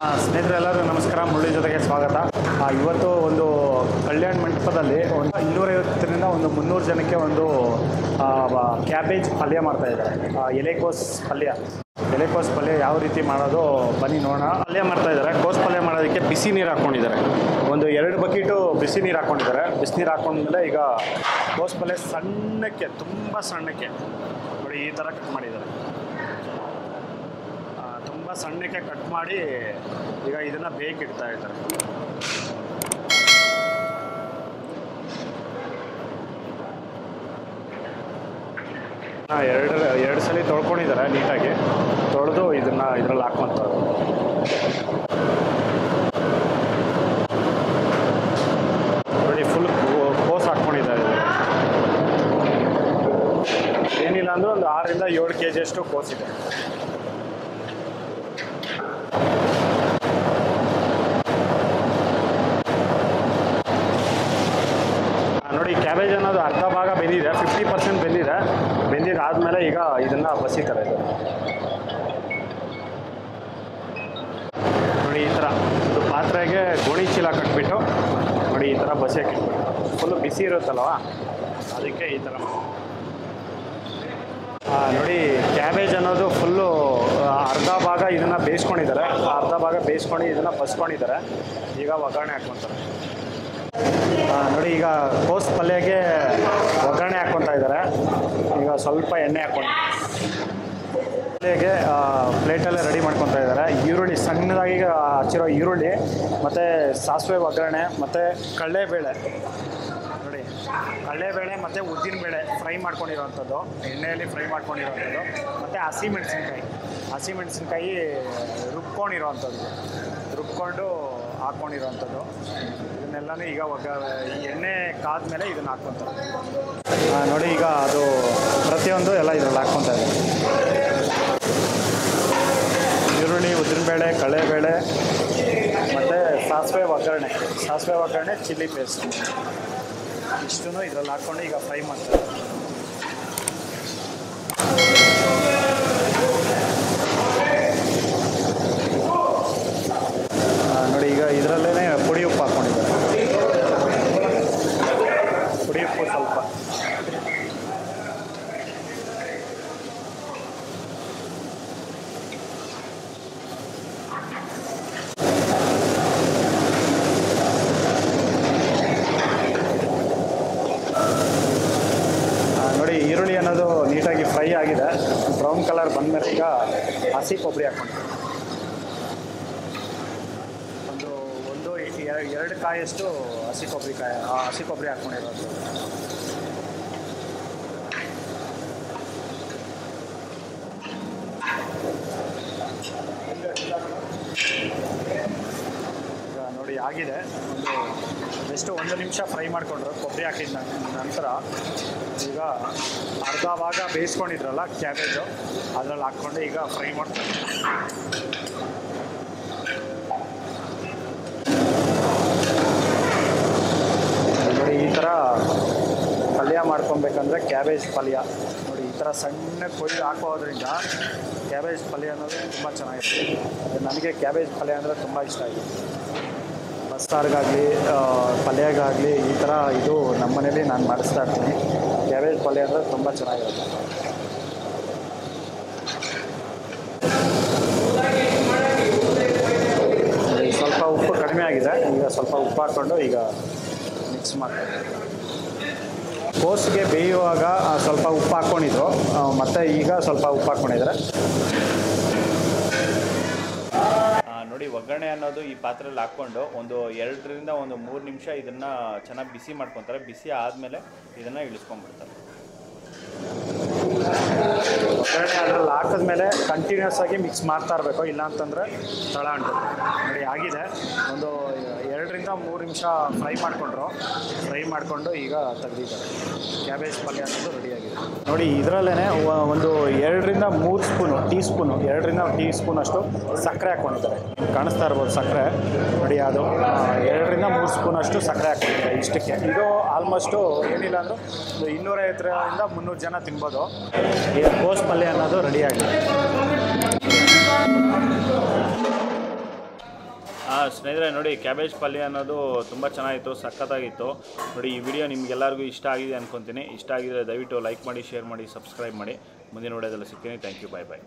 ಸ್ನೇಹಿತರೆಲ್ಲರೂ ನಮಸ್ಕಾರ. ಮುರಳಿ ಜೊತೆಗೆ ಸ್ವಾಗತ. ಇವತ್ತು ಒಂದು ಕಲ್ಯಾಣ ಮಂಟಪದಲ್ಲಿ ಒಂದು 250ರಿಂದ ಒಂದು 300 ಜನಕ್ಕೆ ಒಂದು ಕ್ಯಾಬೇಜ್ ಪಲ್ಯ ಮಾಡ್ತಾಯಿದ್ದಾರೆ. ಎಲೆಕೋಸ್ ಪಲ್ಯ ಯಾವ ರೀತಿ ಮಾಡೋದು ಬನ್ನಿ ನೋಡೋಣ. ಪಲ್ಯ ಮಾಡ್ತಾಯಿದ್ದಾರೆ. ಕೋಸ್ ಪಲ್ಯ ಮಾಡೋದಕ್ಕೆ ಬಿಸಿ ನೀರು ಹಾಕ್ಕೊಂಡಿದ್ದಾರೆ. ಒಂದು 2 ಬಕೆಟು ಬಿಸಿ ನೀರು ಹಾಕ್ಕೊಂಡಿದ್ದಾರೆ. ಬಿಸಿನೀರು ಹಾಕ್ಕೊಂಡ್ಮೇಲೆ ಈಗ ಕೋಸ್ ಪಲ್ಯ ಸಣ್ಣಕ್ಕೆ, ತುಂಬ ಸಣ್ಣಕ್ಕೆ ನೋಡಿ ಈ ಥರ ಕಟ್ ಮಾಡಿದ್ದಾರೆ. ತುಂಬ ಸಣ್ಣಕ್ಕೆ ಕಟ್ ಮಾಡಿ ಈಗ ಇದನ್ನು ಬೇಕಿಡ್ತಾ ಇದ್ದಾರೆ. ಎರಡು ಸಲ ತೊಳ್ಕೊಂಡಿದ್ದಾರೆ ನೀಟಾಗಿ. ತೊಳೆದು ಇದನ್ನು ಇದರಲ್ಲಿ ಹಾಕ್ಕೊಂತಾರೆ. ನೋಡಿ ಫುಲ್ ಕೋಸ್ ಹಾಕ್ಕೊಂಡಿದ್ದಾರೆ. ಏನಿಲ್ಲ ಅಂದರೂ ಒಂದು 6ರಿಂದ 7 kg ಅಷ್ಟು ಕೋಸಿದೆ. ನೋಡಿ ಕ್ಯಾಬೇಜ್ ಅನ್ನೋದು ಅರ್ಧ ಭಾಗ ಬೆಂದಿದೆ, 50% ಬೆಂದಿದ್ದಾದಮೇಲೆ ಈಗ ಇದನ್ನು ಬಸಿತಾರೆ. ಇದು ನೋಡಿ ಈ ಥರ ಒಂದು ಪಾತ್ರೆಗೆ ಗೋಣಿ ಚೀಲ ಕಟ್ಬಿಟ್ಟು ನೋಡಿ ಈ ಥರ ಬಸಿಯಕ್ಕೆ ಇಟ್ಬಿಟ್ಟು ಫುಲ್ಲು ಬಿಸಿ ಇರುತ್ತಲ್ವ, ಅದಕ್ಕೆ ಈ ಥರ ನೋಡಿ ಕ್ಯಾಬೇಜ್ ಅನ್ನೋದು ಫುಲ್ಲು ಅರ್ಧ ಭಾಗ ಇದನ್ನು ಬೇಯಿಸ್ಕೊಂಡಿದ್ದಾರೆ. ಅರ್ಧ ಭಾಗ ಬೇಯಿಸ್ಕೊಂಡು ಇದನ್ನು ಬಸ್ಕೊಂಡಿದ್ದಾರೆ. ಈಗ ಒಗ್ಗರಣೆ ಹಾಕ್ಕೊತಾರೆ. ನೋಡಿ ಈಗ ಕೋಸ್ ಪಲ್ಯಗೆ ಒಗ್ಗರಣೆ ಹಾಕ್ಕೊತಾ ಇದ್ದಾರೆ. ಈಗ ಸ್ವಲ್ಪ ಎಣ್ಣೆ ಹಾಕ್ಕೊಂಡು ಪಲ್ಯಗೆ ಪ್ಲೇಟಲ್ಲೇ ರೆಡಿ ಮಾಡ್ಕೊತಾ ಇದ್ದಾರೆ. ಈರುಳ್ಳಿ ಸಣ್ಣದಾಗಿ ಹಚ್ಚಿರೋ ಈರುಳ್ಳಿ ಮತ್ತು ಸಾಸಿವೆ ಒಗ್ಗರಣೆ ಮತ್ತು ಕಡಲೆಬೇಳೆ. ನೋಡಿ ಕಡಲೆಬೇಳೆ ಮತ್ತು ಉದ್ದಿನಬೇಳೆ ಫ್ರೈ ಮಾಡ್ಕೊಂಡಿರೋವಂಥದ್ದು, ಎಣ್ಣೆಯಲ್ಲಿ ಫ್ರೈ ಮಾಡ್ಕೊಂಡಿರೋವಂಥದ್ದು, ಮತ್ತು ಹಸಿಮೆಣಸಿನ್ಕಾಯಿ ರುಬ್ಕೊಂಡು ಹಾಕ್ಕೊಂಡಿರೋವಂಥದ್ದು. ಇದನ್ನೆಲ್ಲನೂ ಈಗ ಈ ಎಣ್ಣೆ ಕಾದ್ಮೇಲೆ ಇದನ್ನು ಹಾಕ್ಕೊತಾರೆ. ನೋಡಿ ಈಗ ಅದು ಪ್ರತಿಯೊಂದು ಎಲ್ಲ ಇದರಲ್ಲಿ ಹಾಕ್ಕೊತಾ ಇದೆ. ಈರುಳ್ಳಿ, ಉದ್ದಿನಬೇಳೆ, ಕಡಲೆಬೇಳೆ ಮತ್ತು ಸಾಸಿವೆ ಒಗ್ಗರಣೆ, ಚಿಲ್ಲಿ ಪೇಸ್ಟ್ ಇಷ್ಟೂ ಇದರಲ್ಲಿ ಹಾಕ್ಕೊಂಡು ಈಗ ಫ್ರೈ ಮಾಡ್ತಾರೆ. ನೋಡಿ ಈಗ ಇದರಲ್ಲೇ ಪುಡಿ ಉಪ್ಪು ಹಾಕ್ಕೊಂಡಿದ್ದಾರೆ. ಪುಡಿ ಉಪ್ಪು ಸ್ವಲ್ಪ, ನೋಡಿ ಈರುಳ್ಳಿ ಅನ್ನೋದು ನೀಟಾಗಿ ಫ್ರೈ ಆಗಿದೆ. ಬ್ರೌನ್ ಕಲರ್ ಬಂದಮೇಲೆ ಈಗ ಹಸಿ ಕೊಬ್ಬರಿ ಹಾಕ್ಕೊಂಡಿದ್ದಾರೆ. ಒಂದು 2 ಕಾಯಷ್ಟು ಹಸಿ ಕೊಬ್ಬರಿ ಹಾಕ್ಕೊಂಡಿರೋದು. ಈಗ ನೋಡಿ ಆಗಿದೆ. ಜಸ್ಟ್ 1 ನಿಮಿಷ ಫ್ರೈ ಮಾಡಿಕೊಂಡ್ರು. ಕೊಬ್ಬರಿ ಹಾಕಿದ ನಂತರ ಈಗ ಅರ್ಧ ಭಾಗ ಬೇಯಿಸ್ಕೊಂಡಿದ್ರಲ್ಲ ಕ್ಯಾಬೇಜು, ಅದರಲ್ಲಿ ಹಾಕ್ಕೊಂಡು ಈಗ ಫ್ರೈ ಮಾಡ್ತಾರೆ. ಈ ಥರ ಪಲ್ಯ ಮಾಡ್ಕೊಬೇಕಂದ್ರೆ ಕ್ಯಾಬೇಜ್ ಪಲ್ಯ ನೋಡಿ ಈ ಥರ ಸಣ್ಣ ಕೊಯ್ದು ಹಾಕೋದ್ರಿಂದ ಕ್ಯಾಬೇಜ್ ಪಲ್ಯ ಅನ್ನೋದು ತುಂಬ ಚೆನ್ನಾಗಿರುತ್ತೆ. ನನಗೆ ಕ್ಯಾಬೇಜ್ ಪಲ್ಯ ಅಂದರೆ ತುಂಬ ಇಷ್ಟ ಆಗಿದೆ. ಬಸ್ಸಾರಿಗಾಗಲಿ ಪಲ್ಯಗಾಗಲಿ ಈ ಥರ ಇದು ನಮ್ಮ ಮನೇಲಿ ನಾನು ಮಾಡಿಸ್ತಾ ಇರ್ತೀನಿ. ಕ್ಯಾಬೇಜ್ ಪಲ್ಯ ಅಂದರೆ ತುಂಬ ಚೆನ್ನಾಗಿರುತ್ತೆ. ಸ್ವಲ್ಪ ಉಪ್ಪು ಕಡಿಮೆ ಆಗಿದೆ. ಈಗ ಸ್ವಲ್ಪ ಉಪ್ಪು ಹಾಕ್ಕೊಂಡು ಈಗ ಮಿಕ್ಸ್ ಮಾಡ್ತಾರೆ. ಕೋಸ್ಗೆ ಬೇಯುವಾಗ ಸ್ವಲ್ಪ ಉಪ್ಪು ಹಾಕ್ಕೊಂಡಿದ್ರು, ಮತ್ತು ಈಗ ಸ್ವಲ್ಪ ಉಪ್ಪು ಹಾಕ್ಕೊಂಡಿದ್ದಾರೆ. ನೋಡಿ ಒಗ್ಗರಣೆ ಅನ್ನೋದು ಈ ಪಾತ್ರೆಯಲ್ಲಿ ಹಾಕ್ಕೊಂಡು ಒಂದು 2ರಿಂದ 3 ನಿಮಿಷ ಇದನ್ನು ಚೆನ್ನಾಗಿ ಬಿಸಿ ಮಾಡ್ಕೊತಾರೆ. ಬಿಸಿ ಆದಮೇಲೆ ಇದನ್ನು ಇಳಿಸ್ಕೊಂಡ್ಬಿಡ್ತಾರೆ. ಒಗ್ಗರಣೆ ಅದರಲ್ಲಿ ಹಾಕಿದ್ಮೇಲೆ ಕಂಟಿನ್ಯೂಸ್ ಆಗಿ ಮಿಕ್ಸ್ ಮಾಡ್ತಾ ಇರಬೇಕು, ಇಲ್ಲಾಂತಂದರೆ ತಳ ಅಂಟುತ್ತೆ. ನೋಡಿ ಆಗಿದೆ. ಒಂದು 2ರಿಂದ 3 ನಿಮಿಷ ಫ್ರೈ ಮಾಡಿಕೊಂಡು ಈಗ ತೆಗೆದಿದ್ದಾರೆ. ಕ್ಯಾಬೇಜ್ ಪಲ್ಯ ಅನ್ನೋದು ರೆಡಿಯಾಗಿದೆ. ನೋಡಿ ಇದರಲ್ಲೇ ಒಂದು 2ರಿಂದ 3 ಟೀ ಸ್ಪೂನ್ ಅಷ್ಟು ಸಕ್ಕರೆ ಹಾಕ್ಕೊಂಡಿದ್ದಾರೆ. ಕಾಣಿಸ್ತಾ ಇರ್ಬೋದು ಸಕ್ಕರೆ. ನೋಡಿ ಅದು 2ರಿಂದ 3 ಸ್ಪೂನ್ ಅಷ್ಟು ಸಕ್ಕರೆ ಹಾಕ್ಕೊಂಡಿದ್ದಾರೆ ಇಷ್ಟಕ್ಕೆ. ಇದು ಆಲ್ಮೋಸ್ಟು ಏನಿಲ್ಲ ಅಂದರೂ 250ರಿಂದ 300 ಜನ ತಿನ್ಬೋದು. ಈಗ ಕೋಸ್ ಪಲ್ಯ ಅನ್ನೋದು ರೆಡಿಯಾಗಿದೆ. ಸ್ನೇಹಿತರೆ ನೋಡಿ, ಕ್ಯಾಬೇಜ್ ಪಲ್ಯ ಅನ್ನೋದು ತುಂಬ ಚೆನ್ನಾಗಿತ್ತು, ಸಖತ್ತಾಗಿತ್ತು. ನೋಡಿ, ಈ ವಿಡಿಯೋ ನಿಮಗೆಲ್ಲರಿಗೂ ಇಷ್ಟ ಆಗಿದೆ ಅಂದ್ಕೊತೀನಿ. ಇಷ್ಟ ಆಗಿದರೆ ದಯವಿಟ್ಟು ಲೈಕ್ ಮಾಡಿ, ಶೇರ್ ಮಾಡಿ, ಸಬ್ಸ್ಕ್ರೈಬ್ ಮಾಡಿ. ಮುಂದಿನ ವಿಡಿಯೋದಲ್ಲಿ ಸಿಗ್ತೀನಿ. Thank you, bye bye.